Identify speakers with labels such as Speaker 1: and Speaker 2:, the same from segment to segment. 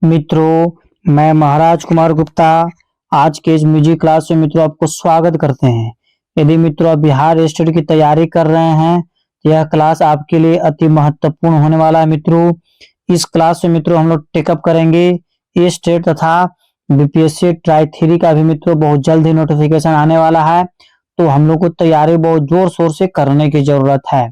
Speaker 1: मित्रों, मैं महाराज कुमार गुप्ता आज के इस म्यूजिक क्लास में मित्रों आपको स्वागत करते हैं। यदि मित्रों आप बिहार स्टेट की तैयारी कर रहे हैं तो यह क्लास आपके लिए अति महत्वपूर्ण होने वाला है। मित्रों, इस क्लास में मित्रों हम लोग टेकअप करेंगे ए स्टेट तथा बीपीएससी ट्राई 3 का भी मित्रों बहुत जल्द ही नोटिफिकेशन आने वाला है, तो हम लोग को तैयारी बहुत जोर शोर से करने की जरूरत है।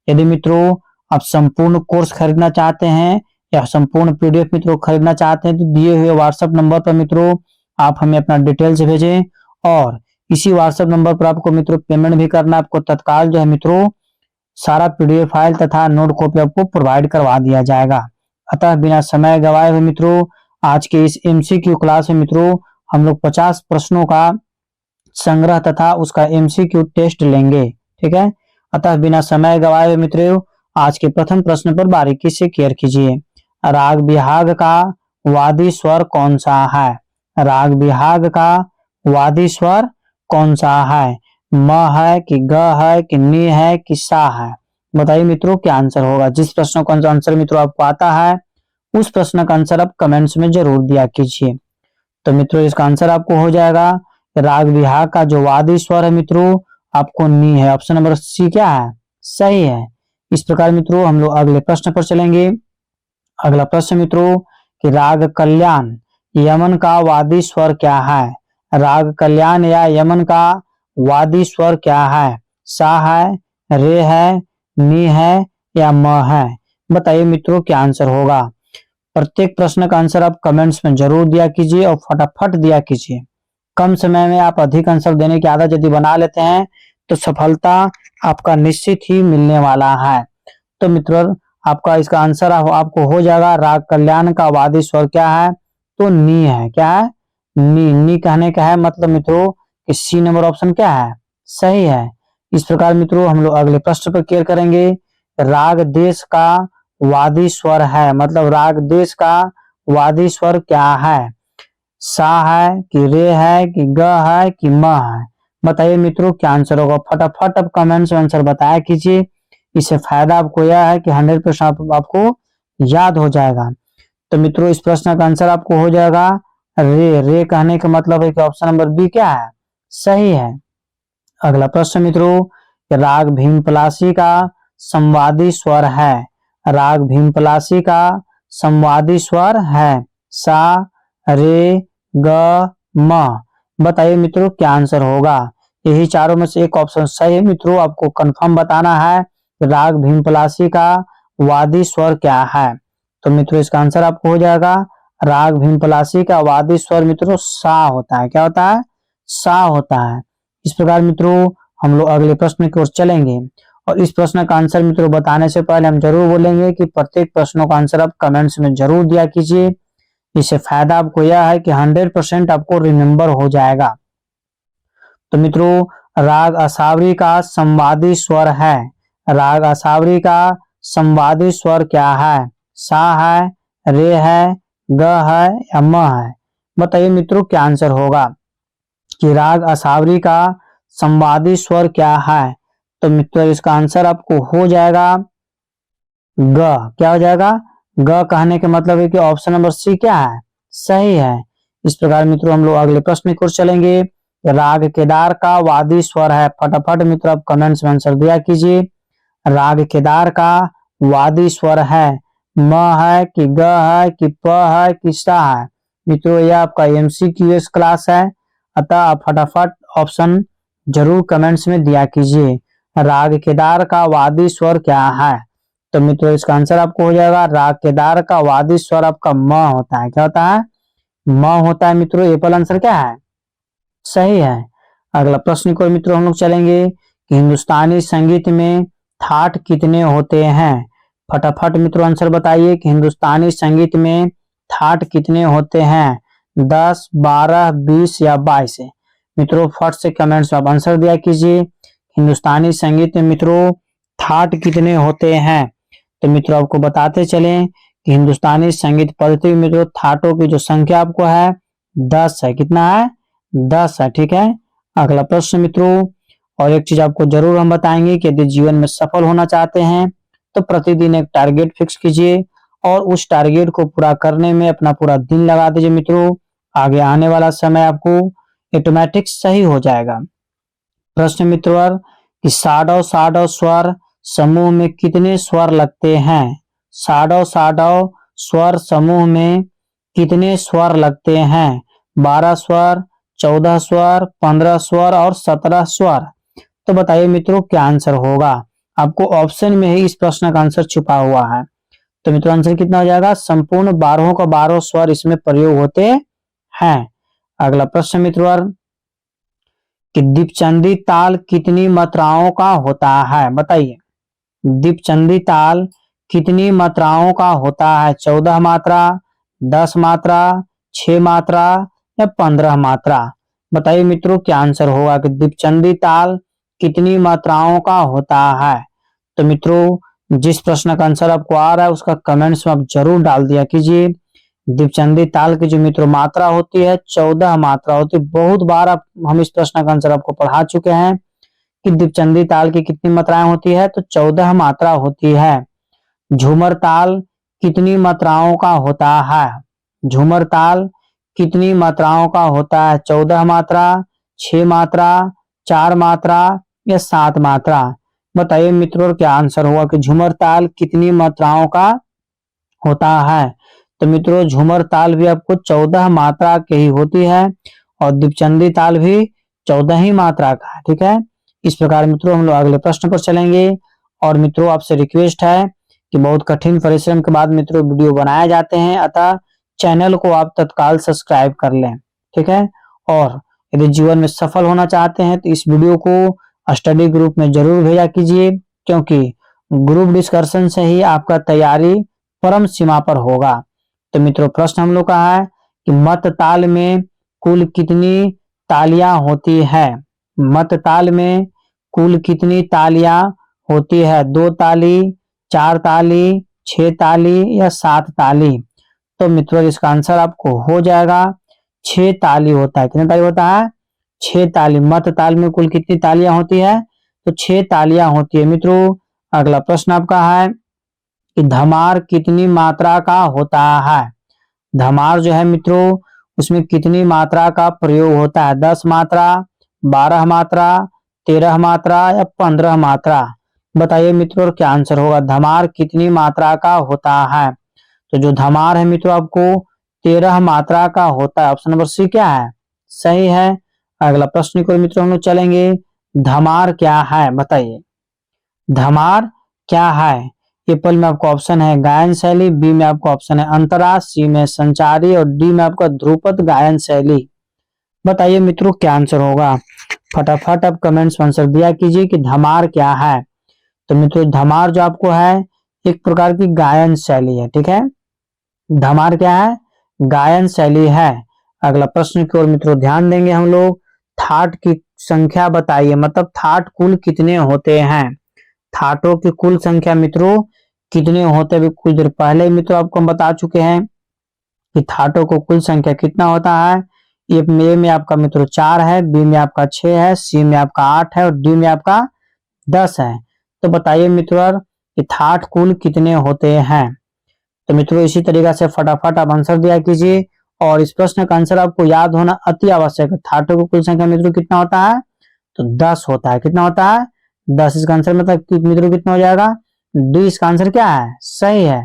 Speaker 1: यदि मित्रों आप संपूर्ण कोर्स खरीदना चाहते हैं या संपूर्ण पीडीएफ मित्रों खरीदना चाहते हैं तो दिए हुए व्हाट्सएप नंबर पर मित्रों आप हमें अपना डिटेल्स भेजें और इसी व्हाट्सएप नंबर पर आपको मित्रों पेमेंट भी करना। आपको तत्काल जो है मित्रों सारा पीडीएफ फाइल तथा नोट कॉपी आपको प्रोवाइड करवा दिया जाएगा। अतः बिना समय गवाए हुए मित्रों आज के इस एमसीक्यू क्लास में मित्रों हम लोग 50 प्रश्नों का संग्रह तथा उसका एमसीक्यू टेस्ट लेंगे। ठीक है, अतः बिना समय गवाए हुए मित्रों आज के प्रथम प्रश्न पर बारीकी से केयर कीजिए। राग बिहाग का वादी स्वर कौन सा है? राग बिहाग का वादी स्वर कौन सा है? म है कि ग है कि नी है कि सा है? बताइए मित्रों क्या आंसर होगा। जिस प्रश्न का आंसर मित्रों आपको आता है उस प्रश्न का आंसर आप कमेंट्स में जरूर दिया कीजिए। तो मित्रों इसका आंसर आपको हो जाएगा राग बिहाग का जो वादी स्वर है मित्रों आपको नी है। ऑप्शन नंबर सी क्या है? सही है। इस प्रकार मित्रों हम लोग अगले प्रश्न पर चलेंगे। अगला प्रश्न मित्रों कि राग कल्याण यमन का वादी स्वर क्या है? राग कल्याण या यमन का वादी स्वर क्या है? सा है, रे है, नी है या म है? बताइए मित्रों क्या आंसर होगा। प्रत्येक प्रश्न का आंसर आप कमेंट्स में जरूर दिया कीजिए और फटाफट दिया कीजिए। कम समय में आप अधिक आंसर देने की आदत यदि बना लेते हैं तो सफलता आपका निश्चित ही मिलने वाला है। तो मित्रों आपका इसका आंसर आपको हो जाएगा राग कल्याण का वादी स्वर क्या है? तो नी है। क्या है? नी। नी कहने का है मतलब मित्रों कि सी नंबर ऑप्शन क्या है? सही है। इस प्रकार मित्रों हम लोग अगले प्रश्न पर केयर करेंगे। राग देश का वादी स्वर है मतलब राग देश का वादी स्वर क्या है? सा है कि रे है कि ग है कि म है? बताइए मित्रों क्या आंसर होगा। फटाफट आप कमेंट्स में आंसर बताया कीजिए। इससे फायदा आपको यह है कि 100% आपको याद हो जाएगा। तो मित्रों इस प्रश्न का आंसर आपको हो जाएगा रे। रे कहने का मतलब है कि ऑप्शन नंबर बी क्या है? सही है। अगला प्रश्न मित्रों राग भीमपलासी का संवादी स्वर है। राग भीमपलासी का संवादी स्वर है सा, रे, ग, म। बताइए मित्रों क्या आंसर होगा। यही चारों में से एक ऑप्शन सही है मित्रों। आपको कंफर्म बताना है राग भीमपलासी का वादी स्वर क्या है। तो मित्रों इसका आंसर आपको हो जाएगा राग भीमपलासी का वादी स्वर मित्रों सा होता है। क्या होता है? सा होता है। इस प्रकार मित्रों हम लोग अगले प्रश्न की ओर चलेंगे और इस प्रश्न का आंसर मित्रों बताने से पहले हम जरूर बोलेंगे कि प्रत्येक प्रश्नों का आंसर आप कमेंट्स में जरूर दिया कीजिए। इससे फायदा आपको यह है कि 100% आपको रिमेम्बर हो जाएगा। तो मित्रों राग असावरी का संवादी स्वर है। राग असावरी का संवादी स्वर क्या है? सा है, रे है, ग है या म है? बताइए मित्रों क्या आंसर होगा कि राग असावरी का संवादी स्वर क्या है। तो मित्रों इसका आंसर आपको हो जाएगा ग। क्या हो जाएगा? ग कहने के मतलब है कि ऑप्शन नंबर सी क्या है? सही है। इस प्रकार मित्रों हम लोग अगले प्रश्न की ओर चलेंगे। राग केदार का वादी स्वर है। फटाफट मित्रों आप कमेंट्स में आंसर दिया कीजिए। राग केदार का वादी स्वर है म है कि ग है कि प है कि सा है? मित्रों यह आपका एमसीक्यूएस क्लास है, अतः आप फटाफट ऑप्शन जरूर कमेंट्स में दिया कीजिए। राग केदार का वादी स्वर क्या है? तो मित्रों इसका आंसर आपको हो जाएगा राग केदार का वादी स्वर आपका म होता है। क्या होता है? म होता है मित्रों। एपल आंसर क्या है? सही है। अगला प्रश्न को मित्रों हम लोग चलेंगे कि हिंदुस्तानी संगीत में ठाट कितने होते हैं। फटाफट मित्रों आंसर बताइए कि हिंदुस्तानी संगीत में ठाट कितने होते हैं। 10, 12, 20 या 22? मित्रों फट से कमेंट्स में आप आंसर दिया कीजिए। हिंदुस्तानी संगीत में मित्रों ठाट कितने होते हैं। तो मित्रों आपको बताते चलें कि हिंदुस्तानी संगीत पद्धति में मित्रों ठाटों की जो संख्या आपको है 10 है। कितना है? 10 है। ठीक है। अगला प्रश्न मित्रों और एक चीज आपको जरूर हम बताएंगे कि यदि जीवन में सफल होना चाहते हैं तो प्रतिदिन एक टारगेट फिक्स कीजिए और उस टारगेट को पूरा करने में अपना पूरा दिन लगा दीजिए मित्रों। आगे आने वाला समय आपको ऑटोमेटिक सही हो जाएगा। प्रश्न मित्रों कि साडव साडव स्वर समूह में कितने स्वर लगते हैं? साडव साडव स्वर समूह में कितने स्वर लगते हैं? 12 स्वर, 14 स्वर, 15 स्वर और 17 स्वर। तो बताइए मित्रों क्या आंसर होगा? आपको ऑप्शन में ही इस प्रश्न का आंसर छुपा हुआ है। तो मित्रों आंसर कितना हो जाएगा? संपूर्ण 12 का 12 स्वर इसमें प्रयोग होते हैं। अगला प्रश्न मित्रों कि दीपचंदी ताल कितनी मात्राओं का होता है? बताइए दीपचंदी ताल कितनी मात्राओं का होता है? 14 मात्रा, 10 मात्रा, 6 मात्रा या 15 मात्रा। बताइए मित्रों क्या आंसर होगा कि दीपचंदी ताल कितनी मात्राओं का होता है? तो मित्रों जिस प्रश्न का आंसर आपको आ रहा है उसका कमेंट्स में आप जरूर डाल दिया कीजिए। दीपचंदी ताल की जो मित्रों मात्रा होती है 14 मात्रा होती है। बहुत बार हम इस प्रश्न का आंसर आपको पढ़ा चुके हैं कि दीपचंदी ताल की कितनी मात्राएं होती है, तो 14 मात्रा होती है। झूमर ताल कितनी मात्राओं का होता है? झूमर ताल कितनी मात्राओं का होता है? 14 मात्रा, 6 मात्रा, 4 मात्रा या 7 मात्रा। बताइए मित्रों क्या आंसर होगा कि झूमर ताल कितनी मात्राओं का होता है? तो मित्रों झूमर ताल भी आपको 14 मात्रा की ही होती है और दीपचंदी ताल भी 14 ही मात्रा का है। ठीक है, इस प्रकार मित्रों हम लोग अगले प्रश्न पर चलेंगे। और मित्रों आपसे रिक्वेस्ट है कि बहुत कठिन परिश्रम के बाद मित्रों वीडियो बनाए जाते हैं, अतः चैनल को आप तत्काल सब्सक्राइब कर लें। ठीक है, और यदि जीवन में सफल होना चाहते हैं तो इस वीडियो को स्टडी ग्रुप में जरूर भेजा कीजिए, क्योंकि ग्रुप डिस्कशन से ही आपका तैयारी परम सीमा पर होगा। तो मित्रों प्रश्न हम लोग का है कि मत ताल में कुल कितनी तालियां होती है? मत ताल में कुल कितनी तालियां होती है? 2 ताली, 4 ताली, 6 ताली या 7 ताली। तो मित्रों इसका आंसर आपको हो जाएगा 6 ताली होता है। कितनी ताली होता है? 6 ताली। मत ताल में कुल कितनी तालियां होती है? तो 6 तालियां होती है। मित्रों अगला प्रश्न आपका है कि धमार कितनी मात्रा का होता है? धमार जो है मित्रों उसमें कितनी मात्रा का प्रयोग होता है? 10 मात्रा, 12 मात्रा, 13 मात्रा या 15 मात्रा। बताइए मित्रों क्या आंसर होगा? धमार कितनी मात्रा का होता है? तो जो धमार है मित्रों आपको 13 मात्रा का होता है। ऑप्शन नंबर सी क्या है? सही है। अगला प्रश्न को मित्रों हम लोग चलेंगे। धमार क्या है? बताइए धमार क्या है? एप्पल में आपको ऑप्शन है गायन शैली, बी में आपको ऑप्शन है अंतरा, सी में संचारी और डी में आपका ध्रुपद गायन शैली। बताइए मित्रों क्या आंसर होगा? फटाफट आप कमेंट्स में आंसर दिया कीजिए कि धमार क्या है। तो मित्रों धमार जो आपको है एक प्रकार की गायन शैली है। ठीक है, धमार क्या है? गायन शैली है। अगला प्रश्न की ओर मित्रों ध्यान देंगे हम लोग। थाट की संख्या बताइए, मतलब थाट कुल कितने होते हैं? थाटों की कुल संख्या मित्रों कितने होते हैं? कुछ देर पहले मित्रों आपको हम बता चुके हैं कि थाटों को कुल संख्या कितना होता है। ए में आपका मित्रों 4 है, बी में आपका 6 है, सी में आपका 8 है और डी में आपका 10 है। तो बताइए मित्रों कि थाट कुल कितने होते हैं? तो मित्रों इसी तरीके से फटाफट आप आंसर दिया कीजिए और इस प्रश्न का आंसर आपको याद होना अति आवश्यक है। थाटों को कुल संख्या मित्रों कितना होता है? तो 10 होता है। कितना होता है? 10। इसका आंसर मतलब मित्रों कितना हो जाएगा? डी इसका आंसर क्या है? सही है।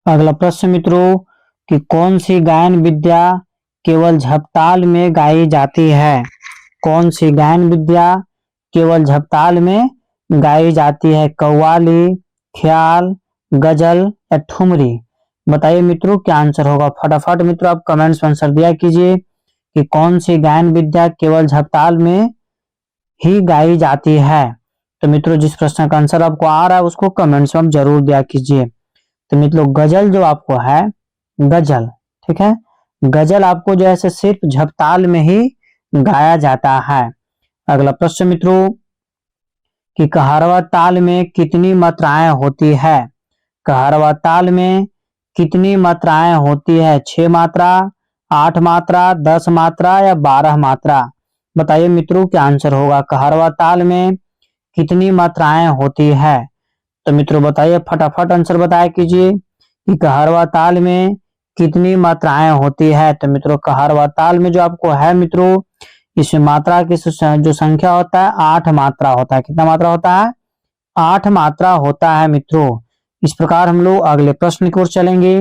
Speaker 1: अगला प्रश्न मित्रों कि कौन सी गायन विद्या केवल झपताल में गाई जाती है? कौन सी गायन विद्या केवल झपताल में गाई जाती है? कव्वाली, ख्याल, गजल या ठुमरी। बताइए मित्रों क्या आंसर होगा? फटाफट मित्रों आप कमेंट्स में आंसर दिया कीजिए कि कौन सी गायन विद्या केवल झपताल में ही गाई जाती है। तो मित्रों जिस प्रश्न का आंसर आपको आ रहा है उसको कमेंट्स में आप जरूर दिया कीजिए। तो मित्रों गजल जो आपको है, गजल, ठीक है, गजल आपको जो है सिर्फ झपताल में ही गाया जाता है। अगला प्रश्न मित्रों कि कहारवा ताल में कितनी मात्राएं होती है? कहारवा ताल में कितनी मात्राएं होती है? 6 मात्रा, 8 मात्रा, 10 मात्रा या 12 मात्रा। बताइए मित्रों क्या आंसर होगा? कहारवा ताल में कितनी मात्राएं होती है? तो मित्रों बताइए, फटाफट आंसर बताया कीजिए कि कहारवा ताल में कितनी मात्राएं होती है। तो मित्रों कहारवा ताल में जो आपको है मित्रों, इसमें मात्रा की जो संख्या होता है 8 मात्रा होता है। कितना मात्रा होता है? 8 मात्रा होता है मित्रों। इस प्रकार हम लोग अगले प्रश्न की ओर चलेंगे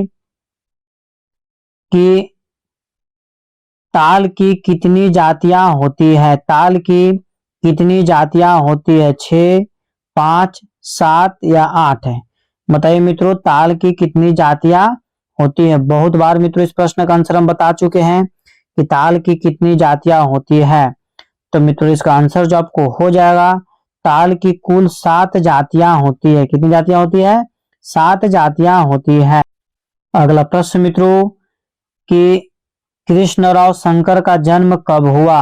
Speaker 1: कि ताल की कितनी जातियां होती है। ताल की कितनी जातियां होती है? 6, 5, 7 या 8 है। बताइए मित्रों ताल की कितनी जातियां होती है। बहुत बार मित्रों इस प्रश्न का आंसर हम बता चुके हैं कि ताल की कितनी जातियां होती है। तो मित्रों इसका आंसर जो आपको हो जाएगा, ताल की कुल 7 जातियां होती है। कितनी जातियां होती है? 7 जातियां होती है। अगला प्रश्न मित्रों कि कृष्णराव शंकर का जन्म कब हुआ।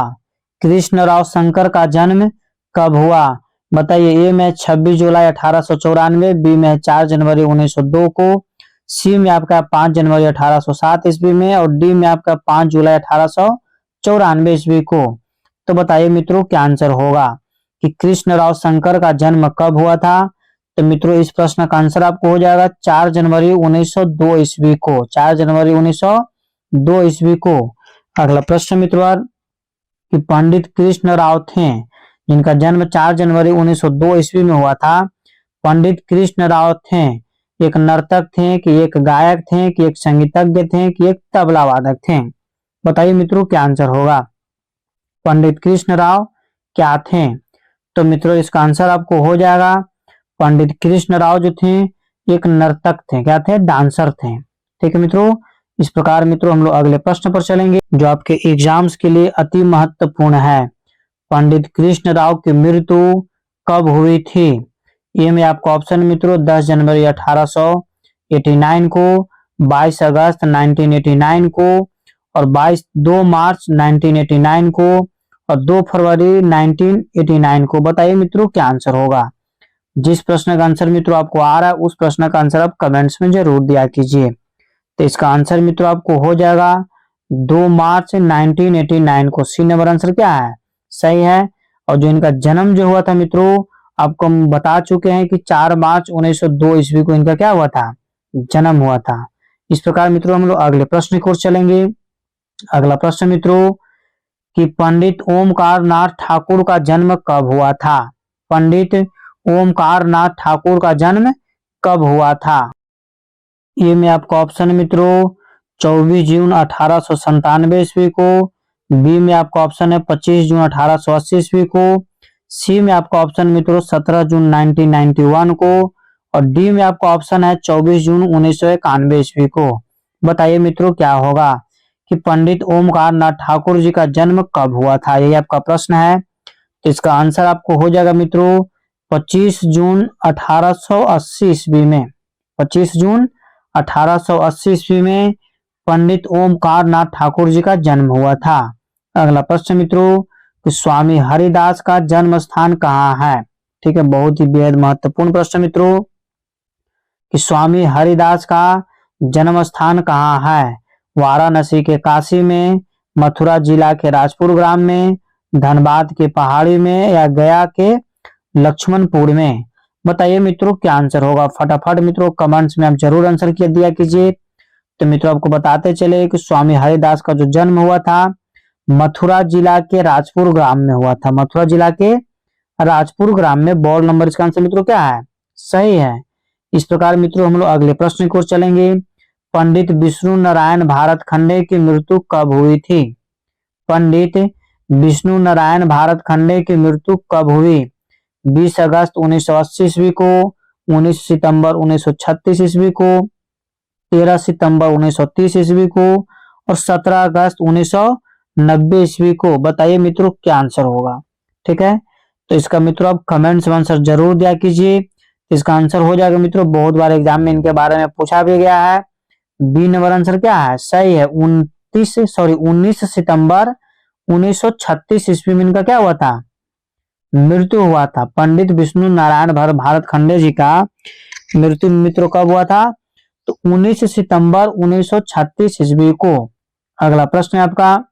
Speaker 1: कृष्णराव शंकर का जन्म कब हुआ? बताइए। ए में 26 जुलाई 1894, बी में 4 जनवरी 1902 को, सी में आपका 5 जनवरी 1807 ईस्वी में, और डी में आपका 5 जुलाई 1894 ईस्वी को। तो बताइए मित्रों क्या आंसर होगा कि कृष्णराव शंकर का जन्म कब हुआ था। तो मित्रों इस प्रश्न का आंसर आपको हो जाएगा 4 जनवरी 1902 ईस्वी को। 4 जनवरी 1902 ईस्वी को। अगला प्रश्न मित्रों कि पंडित कृष्ण राव थे जिनका जन्म 4 जनवरी 1902 ईस्वी में हुआ था। पंडित कृष्ण राव थे एक नर्तक थे कि एक गायक थे कि एक संगीतज्ञ थे कि एक तबला वादक थे। बताइए मित्रों क्या आंसर होगा। पंडित कृष्ण राव क्या थे? तो मित्रों इसका आंसर आपको हो जाएगा, पंडित कृष्ण राव जो थे एक नर्तक थे। क्या थे? डांसर थे। ठीक है मित्रों। इस प्रकार मित्रों हम लोग अगले प्रश्न पर चलेंगे जो आपके एग्जाम्स के लिए अति महत्वपूर्ण है। पंडित कृष्ण राव की मृत्यु कब हुई थी? ये में आपको ऑप्शन मित्रों 10 जनवरी 1889 को, 22 अगस्त 1989 को, और 2 मार्च 1989 को, और 2 फरवरी 1989 को। बताइए मित्रों क्या आंसर होगा। जिस प्रश्न का आंसर मित्रों आपको आ रहा है उस प्रश्न का आंसर आप कमेंट्स में जरूर दिया कीजिए। तो इसका आंसर मित्रों आपको हो जाएगा 2 मार्च 1989 को। सी नंबर आंसर क्या है? सही है। और जो इनका जन्म जो हुआ था मित्रों, आपको हम बता चुके हैं कि 4 मार्च 1902 ईस्वी को इनका क्या हुआ था? जन्म हुआ था। इस प्रकार मित्रों हम लोग अगले प्रश्न की ओर चलेंगे। अगला प्रश्न मित्रों कि पंडित ओमकार नाथ ठाकुर का जन्म कब हुआ था। पंडित ओमकार नाथ ठाकुर का जन्म कब हुआ था? ये में आपका ऑप्शन मित्रों 24 जून 1897 ईस्वी को, बी में आपका ऑप्शन है 25 जून 1880 ईस्वी को, सी में आपका ऑप्शन मित्रों 17 जून 1991 को, और डी में आपका ऑप्शन है 24 जून 1991 ईस्वी को। बताइए मित्रों क्या होगा कि पंडित ओमकार नाथ ठाकुर जी का जन्म कब हुआ था। यही आपका प्रश्न है। तो इसका आंसर आपको हो जाएगा मित्रों 25 जून 1880 ईस्वी में। 25 जून 1880 ईस्वी में पंडित ओमकार नाथ ठाकुर जी का जन्म हुआ था। अगला प्रश्न मित्रों कि स्वामी हरिदास का जन्म स्थान कहाँ है। ठीक है, बहुत ही बेहद महत्वपूर्ण प्रश्न मित्रों कि स्वामी हरिदास का जन्म स्थान कहाँ है। वाराणसी के काशी में, मथुरा जिला के राजपुर ग्राम में, धनबाद के पहाड़ी में, या गया के लक्ष्मणपुर में। बताइए मित्रों क्या आंसर होगा। फटाफट मित्रों कमेंट्स में आप जरूर आंसर किया दिया कीजिए। तो मित्रों आपको बताते चले कि स्वामी हरिदास का जो जन्म हुआ था मथुरा जिला के राजपुर ग्राम में हुआ था। मथुरा जिला के राजपुर ग्राम में। बॉल नंबर इसका आंसर मित्रों क्या है? सही है। इस प्रकार मित्रों हम लोग अगले प्रश्न की ओर चलेंगे। पंडित विष्णु नारायण भारत खंडे की मृत्यु कब हुई थी। पंडित विष्णु नारायण भारत खंडे की मृत्यु कब हुई? 20 अगस्त 1980 ईस्वी को, 19 सितंबर 1936 ईस्वी को, 13 सितंबर 1930 ईस्वी को, और 17 अगस्त 1990 ईस्वी को। बताइए मित्रों क्या आंसर होगा। ठीक है, तो इसका मित्रों आप कमेंट्स में आंसर जरूर दिया कीजिए। इसका आंसर हो जाएगा मित्रों, बहुत बार एग्जाम में इनके बारे में पूछा भी गया है। बी नंबर आंसर क्या है? सही है। 19 सितंबर 1936 ईस्वी में इनका क्या हुआ था? मृत्यु हुआ था। पंडित विष्णु नारायण भारत खंडे जी का मृत्यु मित्रों कब हुआ था? तो 19 सितंबर 1936 ईस्वी को। अगला प्रश्न है आपका,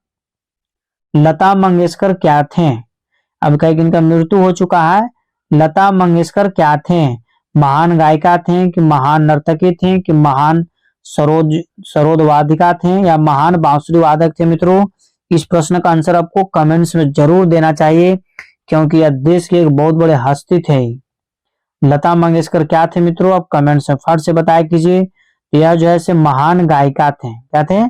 Speaker 1: लता मंगेशकर क्या थे। अब कहीं इनका मृत्यु हो चुका है। लता मंगेशकर क्या थे? महान गायिका थे कि महान नर्तकी थे कि महान सरोद वादिका थे या महान बांसुरी वादक थे मित्रों? इस प्रश्न का आंसर आपको कमेंट्स में जरूर देना चाहिए, क्योंकि यह देश के एक बहुत बड़े हस्ती थे। लता मंगेशकर क्या थे मित्रों? आप कमेंट्स में फट से बताया कीजिए। यह जो है से महान गायिका थे। क्या थे?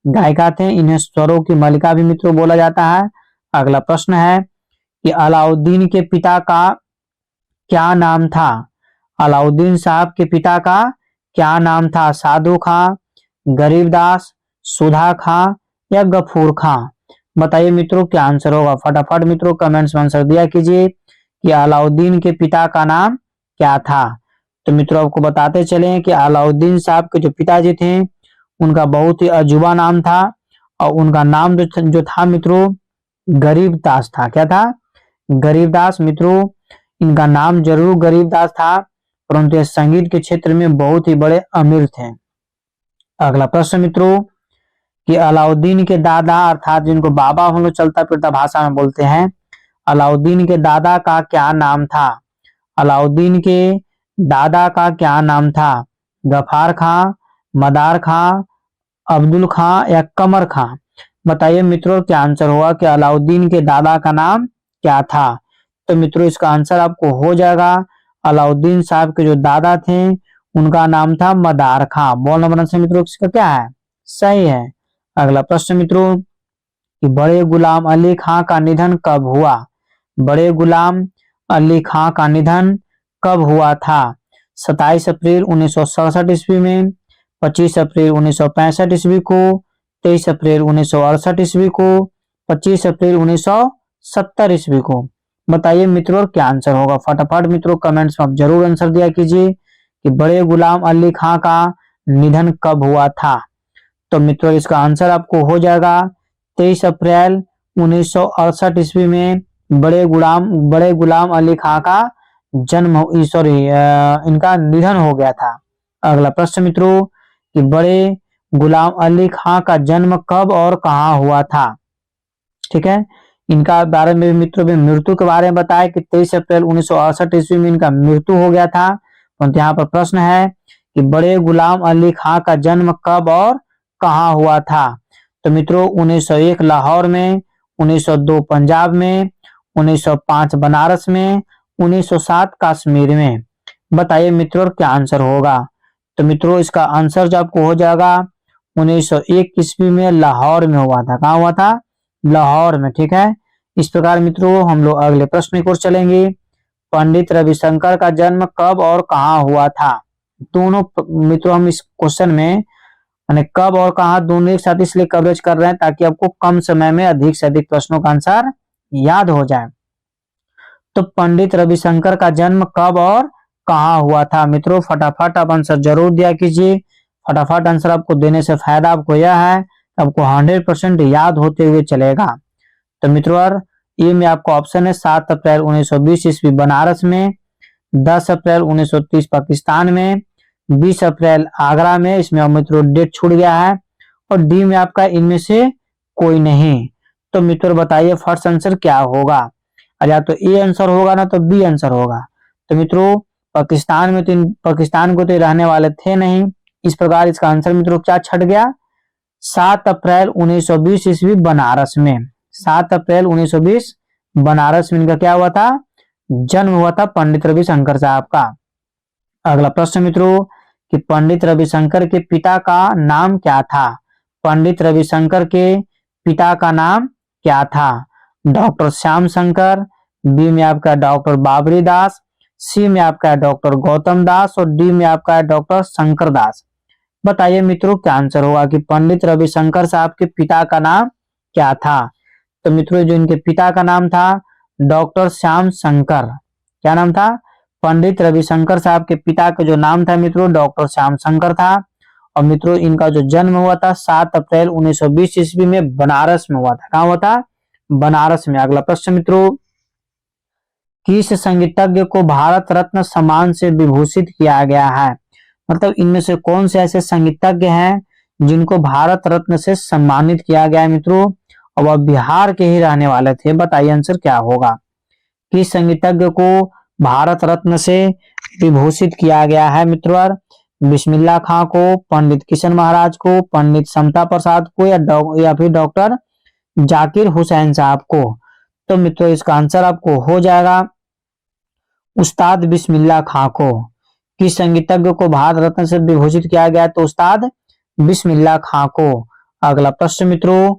Speaker 1: गायिका थे। इन्हें स्वरों की मलिका भी मित्रों बोला जाता है। अगला प्रश्न है कि अलाउद्दीन के पिता का क्या नाम था? अलाउद्दीन साहब के पिता का क्या नाम था? साधु खां, गरीबदास, सुधा खां या गफूर खां? बताइए मित्रों क्या आंसर होगा? फटाफट मित्रों कमेंट्स में आंसर दिया कीजिए कि अलाउद्दीन के पिता का नाम क्या था। तो मित्रों आपको बताते चले कि अलाउद्दीन साहब के जो पिताजी थे उनका बहुत ही अजूबा नाम था, और उनका नाम जो था मित्रों गरीबदास था। क्या था? गरीबदास। मित्रों इनका नाम जरूर गरीबदास था, परंतु संगीत के क्षेत्र में बहुत ही बड़े अमीर थे। अगला प्रश्न मित्रों कि अलाउद्दीन के दादा अर्थात जिनको बाबा हम लोग चलता फिरता भाषा में बोलते हैं, अलाउद्दीन के दादा का क्या नाम था? अलाउद्दीन के दादा का क्या नाम था? गफार खां, मदार खां, अब्दुल खां या कमर खां? बताइए मित्रों क्या आंसर होगा कि अलाउद्दीन के दादा का नाम क्या था? तो मित्रों इसका आंसर आपको हो जाएगा, अलाउद्दीन साहब के जो दादा थे उनका नाम था मदार खां। बोल नंबर से मित्रों इसका क्या है? सही है। अगला प्रश्न मित्रों कि बड़े गुलाम अली खां का निधन कब हुआ? बड़े गुलाम अली खां का निधन कब हुआ था? 27 अप्रैल 1967 ईस्वी में, 25 अप्रैल 1965 ईस्वी को, 23 अप्रैल 1968 ईस्वी को, 25 अप्रैल 1970 ईस्वी को? बताइए मित्रों क्या आंसर होगा? फटाफट मित्रों कमेंट्स में आप जरूर आंसर दिया कीजिए कि बड़े गुलाम अली खां का निधन कब हुआ था। तो मित्रों इसका आंसर आपको हो जाएगा 23 अप्रैल 1968 ईस्वी में बड़े गुलाम अली खां का जन्म इनका निधन हो गया था। अगला प्रश्न मित्रों कि बड़े गुलाम अली खां का जन्म कब और कहां हुआ था? ठीक है, इनका बारे में मित्रों में मृत्यु के बारे में बताया कि 23 अप्रैल 1968 ईस्वी में इनका मृत्यु हो गया था। तो यहाँ पर प्रश्न है कि बड़े गुलाम अली खां का जन्म कब और कहां हुआ था? तो मित्रों 1901 लाहौर में, 1902 पंजाब में, 1905 बनारस में, 1907 कश्मीर में? बताइए मित्रों क्या आंसर होगा? तो मित्रों इसका आंसर जो आपको हो जाएगा 1901 ईस्वी में लाहौर में हुआ था। कहां हुआ था? लाहौर में। ठीक है, इस प्रकार मित्रों हम लोग अगले प्रश्न की ओर चलेंगे। पंडित रविशंकर का जन्म कब और कहां हुआ था? दोनों मित्रों हम इस क्वेश्चन में कब और कहां दोनों एक साथ इसलिए कवरेज कर रहे हैं ताकि आपको कम समय में अधिक से अधिक प्रश्नों का आंसर याद हो जाए। तो पंडित रविशंकर का जन्म कब और कहां हुआ था? मित्रों फटाफट आप आंसर जरूर दिया कीजिए। फटाफट आंसर आपको देने से फायदा आपको यह है आपको 100% याद होते हुए चलेगा। तो मित्रों ये में आपको ऑप्शन है 7 अप्रैल 1920 ईस्वी बनारस में, 10 अप्रैल 1930 पाकिस्तान में, 20 अप्रैल आगरा में। इसमें मित्रों डेट छूट गया है, और डी में आपका इनमें से कोई नहीं। तो मित्रों बताइए फर्स्ट आंसर क्या होगा? या तो ए आंसर होगा ना तो बी आंसर होगा। तो मित्रों पाकिस्तान में तो पाकिस्तान को तो रहने वाले थे नहीं, इस प्रकार इसका आंसर मित्रों क्या छट गया? 7 अप्रैल 1920 ईस्वी बनारस में। 7 अप्रैल 1920 बनारस में इनका क्या हुआ था? जन्म हुआ था पंडित रविशंकर साहब का। अगला प्रश्न मित्रों कि पंडित रविशंकर के पिता का नाम क्या था? पंडित रविशंकर के पिता का नाम क्या था? डॉक्टर श्याम शंकर, बी में आपका डॉक्टर बाबरी दास, सी में आपका डॉक्टर गौतम दास और डी में आपका डॉक्टर शंकर दास? बताइए मित्रों क्या आंसर होगा कि पंडित रविशंकर साहब के पिता का नाम क्या था? तो मित्रों जो इनके पिता का नाम था डॉक्टर श्याम शंकर। क्या नाम था? पंडित रविशंकर साहब के पिता का जो नाम था मित्रों डॉक्टर श्याम शंकर था। और मित्रों इनका जो जन्म हुआ था 7 अप्रैल 1920 ईस्वी में बनारस में हुआ था। कहां हुआ था? बनारस में। अगला प्रश्न मित्रों किस संगीतज्ञ को भारत रत्न सम्मान से विभूषित किया गया है? मतलब इनमें से कौन से ऐसे संगीतज्ञ हैं जिनको भारत रत्न से सम्मानित किया गया है मित्रों, और वह बिहार के ही रहने वाले थे? बताइए आंसर क्या होगा? किस संगीतज्ञ को भारत रत्न से विभूषित किया गया है मित्रों? बिस्मिल्लाह खां को, पंडित किशन महाराज को, पंडित समता प्रसाद को, या फिर डॉक्टर जाकिर हुसैन साहब को? तो मित्रों इसका आंसर आपको हो जाएगा उस्ताद बिस्मिल्लाह खां को। किस संगीतज्ञ को भारत रत्न से विभूषित किया गया? तो उस्ताद बिस्मिल्लाह खां को। अगला प्रश्न मित्रों,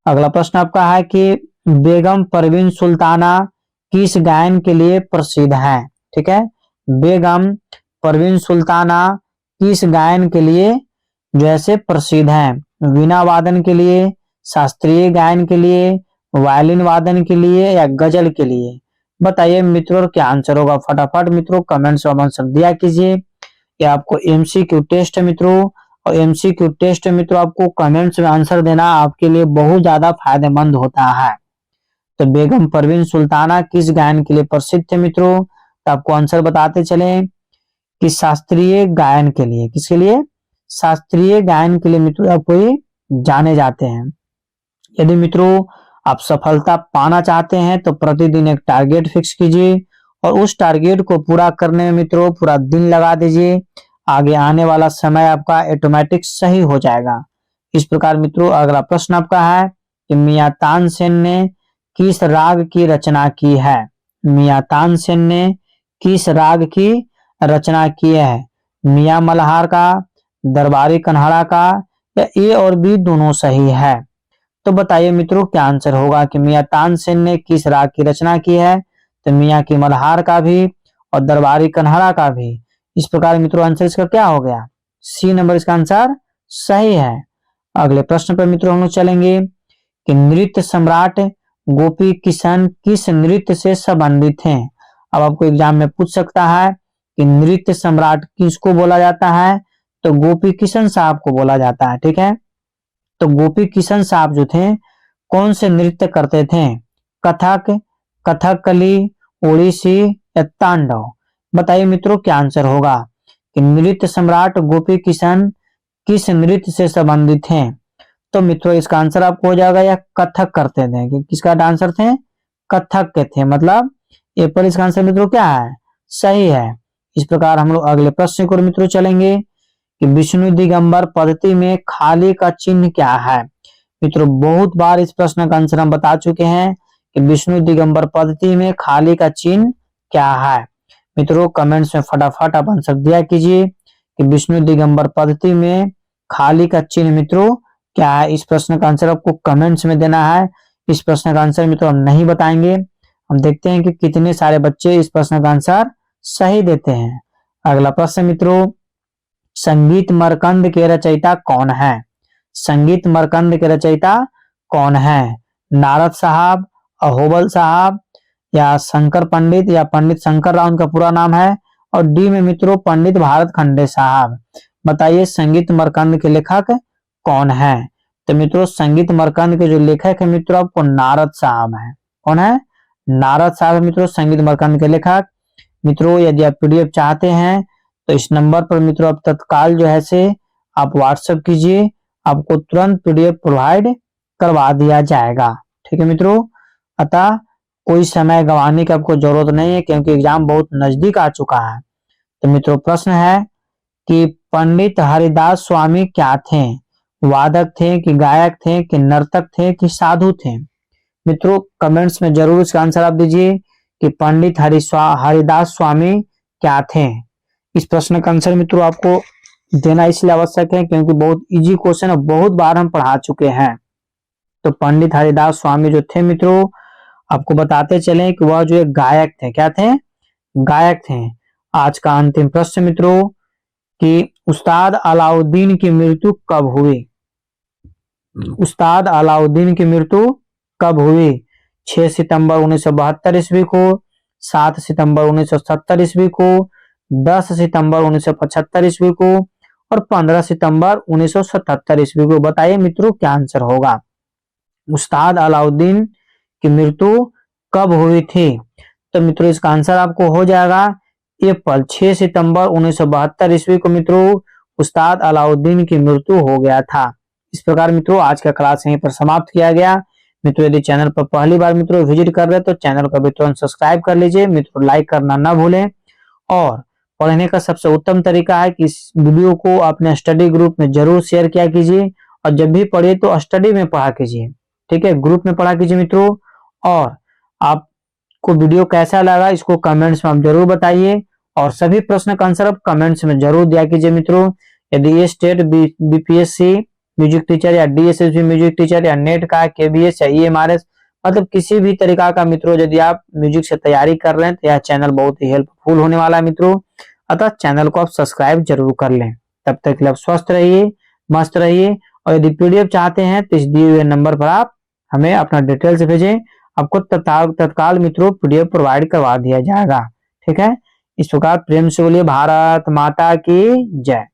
Speaker 1: अगला प्रश्न आपका है कि बेगम परवीन सुल्ताना किस गायन के लिए प्रसिद्ध है? ठीक है, बेगम परवीन सुल्ताना किस गायन के लिए जैसे प्रसिद्ध है? वीणा वादन के लिए, शास्त्रीय गायन के लिए, वायलिन वादन के लिए, या गजल के लिए? बताइए मित्रों क्या आंसर होगा? फटाफट मित्रों कमेंट्स में आंसर दिया कीजिए। ये आपको एमसीक्यू टेस्ट है मित्रों, और एमसीक्यू टेस्ट मित्रों आपको कमेंट्स में आंसर देना आपके लिए बहुत ज्यादा फायदेमंद होता है। तो बेगम परवीन सुल्ताना किस गायन के लिए प्रसिद्ध थे मित्रों? तो आपको आंसर बताते चले कि शास्त्रीय गायन के लिए। किसके लिए? शास्त्रीय गायन के लिए मित्रों आपको ये जाने जाते हैं। यदि मित्रों आप सफलता पाना चाहते हैं तो प्रतिदिन एक टारगेट फिक्स कीजिए और उस टारगेट को पूरा करने में मित्रों पूरा दिन लगा दीजिए। आगे आने वाला समय आपका ऑटोमेटिक सही हो जाएगा। इस प्रकार मित्रों अगला प्रश्न आपका है कि मियां तानसेन ने किस राग की रचना की है? मियां तानसेन ने किस राग की रचना की है? मियां मल्हार का, दरबारी कन्हाड़ा का, या ए और बी दोनों सही है? तो बताइए मित्रों क्या आंसर होगा कि मियां तानसेन ने किस राग की रचना की है? तो मियां की मल्हार का भी और दरबारी कन्हाड़ा का भी। इस प्रकार मित्रों आंसर इसका क्या हो गया? सी नंबर इसका आंसर सही है। अगले प्रश्न पर मित्रों हम लोग चलेंगे कि नृत्य सम्राट गोपी किशन किस नृत्य से संबंधित हैं? अब आपको एग्जाम में पूछ सकता है कि नृत्य सम्राट किसको बोला जाता है? तो गोपी किशन साहब को बोला जाता है। ठीक है, तो गोपी किशन साहब जो थे कौन से नृत्य करते थे? कथक, कथकली, ओडिसी, या तांडव? बताइए मित्रों क्या आंसर होगा कि नृत्य सम्राट गोपी किशन किस नृत्य से संबंधित हैं? तो मित्रों इसका आंसर आपको हो जाएगा या कथक करते थे। कि किसका डांसर थे? कथक के थे। मतलब ए पर इसका आंसर मित्रों क्या है? सही है। इस प्रकार हम लोग अगले प्रश्न को मित्रों चलेंगे कि विष्णु दिगंबर पद्धति में खाली का चिन्ह क्या है? मित्रों बहुत बार इस प्रश्न का आंसर हम बता चुके हैं कि विष्णु दिगंबर पद्धति में खाली का चिन्ह क्या है। मित्रों कमेंट्स में फटाफट आप आंसर दिया कीजिए कि विष्णु दिगंबर पद्धति में खाली का चिन्ह मित्रों क्या है। इस प्रश्न का आंसर आपको कमेंट्स में देना है। इस प्रश्न का आंसर मित्रों हम नहीं बताएंगे। हम देखते हैं कि कितने सारे बच्चे इस प्रश्न का आंसर सही देते हैं। अगला प्रश्न मित्रों, संगीत मरकंद के रचयिता कौन है? संगीत मरकंद के रचयिता कौन है? नारद साहब, अहोबल साहब, या शंकर पंडित, या पंडित शंकर राव उनका पूरा नाम है, और डी में मित्रों पंडित भारत खंडे साहब। बताइए संगीत मरकंद के लेखक कौन है? तो मित्रों संगीत मरकंद के जो लेखक है मित्रों आपको नारद साहब है। कौन है? नारद साहब मित्रों संगीत मरकंद के लेखक। मित्रों यदि आप पीडीएफ चाहते हैं तो इस नंबर पर मित्रों आप तत्काल जो है से आप व्हाट्सएप कीजिए, आपको तुरंत पीडीएफ प्रोवाइड करवा दिया जाएगा। ठीक है मित्रों, अतः कोई समय गंवाने की आपको जरूरत नहीं है क्योंकि एग्जाम बहुत नजदीक आ चुका है। तो मित्रों प्रश्न है कि पंडित हरिदास स्वामी क्या थे? वादक थे कि गायक थे कि नर्तक थे कि साधु थे? मित्रों कमेंट्स में जरूर इसका आंसर आप दीजिए कि पंडित हरिदास स्वामी क्या थे। इस प्रश्न का आंसर मित्रों आपको देना इसलिए आवश्यक है क्योंकि बहुत इजी क्वेश्चन और बहुत बार हम पढ़ा चुके हैं। तो पंडित हरिदास स्वामी जो थे मित्रों आपको बताते चले कि वह जो एक गायक थे। क्या थे? गायक थे। आज का अंतिम प्रश्न मित्रों कि उस्ताद अलाउद्दीन की मृत्यु कब हुई? उस्ताद अलाउद्दीन की मृत्यु कब हुई? 6 सितंबर 1972 ईस्वी को, 7 सितंबर 1970 ईस्वी को, 10 सितंबर 1975 ईस्वी को, और 15 सितंबर 1977 ईस्वी को? बताइए मित्रों क्या आंसर होगा? उस्ताद अलाउद्दीन की मृत्यु कब हुई थी? तो मित्रों इसका आंसर आपको हो जाएगा अप्रैल 6 सितंबर 1972 ईस्वी को मित्रों उस्ताद अलाउद्दीन की मृत्यु हो गया था। इस प्रकार मित्रों आज का क्लास यहीं पर समाप्त किया गया। मित्रों यदि चैनल पर पहली बार मित्रों विजिट कर रहे हैं तो चैनल को भी तुरंत सब्सक्राइब कर लीजिए। मित्रों लाइक करना ना भूलें और पढ़ने का सबसे उत्तम तरीका है कि इस वीडियो को अपने स्टडी ग्रुप में जरूर शेयर किया कीजिए, और जब भी पढ़िए तो स्टडी में पढ़ा कीजिए, ठीक है, ग्रुप में पढ़ा कीजिए मित्रों। और आपको वीडियो कैसा लगा इसको कमेंट्स में आप जरूर बताइए, और सभी प्रश्न का आंसर आप कमेंट्स में जरूर दिया कीजिए मित्रों। यदि ये स्टेट बीपीएससी म्यूजिक टीचर या डीएसएसबी म्यूजिक टीचर या नेट का केवीएस या ईएमआरएस, मतलब किसी भी तरीका का मित्रों यदि आप म्यूजिक से तैयारी कर रहे हैं तो यह चैनल बहुत ही हेल्पफुल होने वाला है मित्रों। अतः चैनल को आप सब्सक्राइब जरूर कर लें। तब तक के लिए आप स्वस्थ रहिए, मस्त रहिए, और यदि पीडीएफ चाहते हैं तो इस दिए हुए नंबर पर आप हमें अपना डिटेल्स भेजें, आपको तत्काल मित्रों पीडीएफ प्रोवाइड करवा दिया जाएगा। ठीक है, इस प्रकार प्रेम से बोलिए भारत माता की जय।